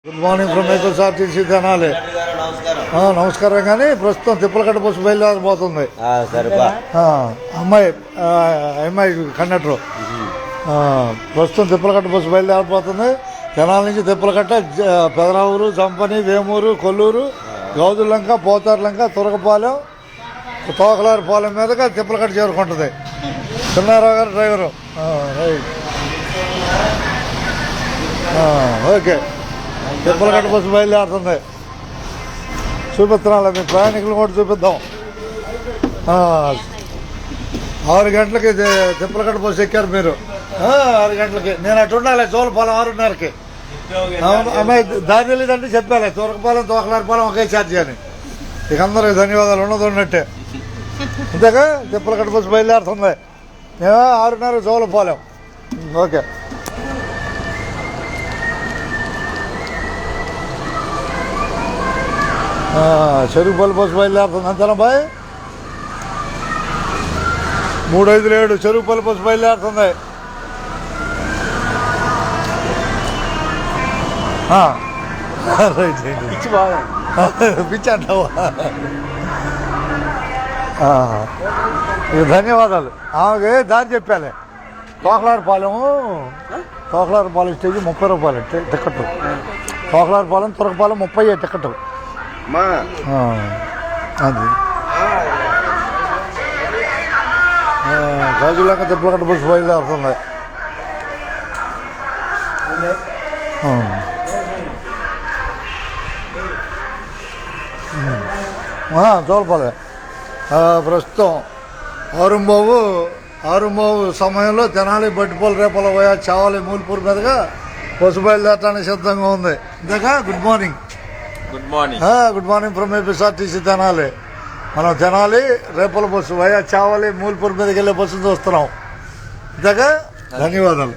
Good morning from APSRTC Tenali. నమస్కారం. కానీ ప్రస్తుతం తిప్పలకట్ట బస్సు బయలుదేరిపోతుంది. అమ్మాయి కండక్టరు ప్రస్తుతం తిప్పలకట్ట బస్సు బయలుదేరిపోతుంది. తెనాలి నుంచి తిప్పలకట్ట, పెదరావూరు, చంపని, వేమూరు, కొల్లూరు, గౌదులంక, పోతారులంక, తురకపాలెం, తోకలారిపాలెం మీదుగా తిప్పలకట్ట చేరుకుంటుంది. చిన్నారావు గారు డ్రైవరు. ఓకే, తిప్పలకట్ట బస్సు బయలుదేరుతుంది. చూపిస్తున్నాం, మీ ప్రయాణికులు కూడా చూపిద్దాం. 6 గంటలకి తిప్పలకట్ట బస్సు ఎక్కారు మీరు. 6 గంటలకి నేను అటు ఉండాలి. చోళపాలెం 6:30కి. అమ్మాయి దారి తెలియదంటే చెప్పాలి. తూరకపాలెం, తోకలారిపాలెం ఒకే ఛార్జీ అని. ఇక అందరికి ధన్యవాదాలు. ఉన్నట్టే అంతేగా. తిప్పలకట్ట బస్సు బయలుదేరుతుంది. మేము 6:30 చోళపాలెం. ఓకే. చెరుకుపల్లి బస్సు బయలుదేరుతుంది. అంతేనా బాయ్? 357 చెరుకుపల్లి బస్సు బయలుదేరుతుంది. పిచ్చి అంటావా? ధన్యవాదాలు. ఆమెకి దారి చెప్పాలి. తోకలారిపాలెం స్టేజ్ 30 రూపాయలు టికెట్. తోకలారిపాలెం, తురకపాలెం 30 టికెట్. అది గాజులంక తిప్పలకట్ట బస్సు బయలుదేరుతుంది. చోళపాలెం ప్రస్తుతం ఆరుంబావు సమయంలో తెనాలి, బట్టిపల్లి, రేపల పోయా, చావలి, మూల్పూర్ మీదుగా బస్సు బయలుదేరడానికి సిద్ధంగా ఉంది. ఇందాక good morning from APSRTC Tenali. మనం తెనాలి రేపల బస్సు వయా చావలి, మూల్పూర్ మీదకి వెళ్ళే బస్సును చూస్తున్నాం. ఇందాక ధన్యవాదాలు.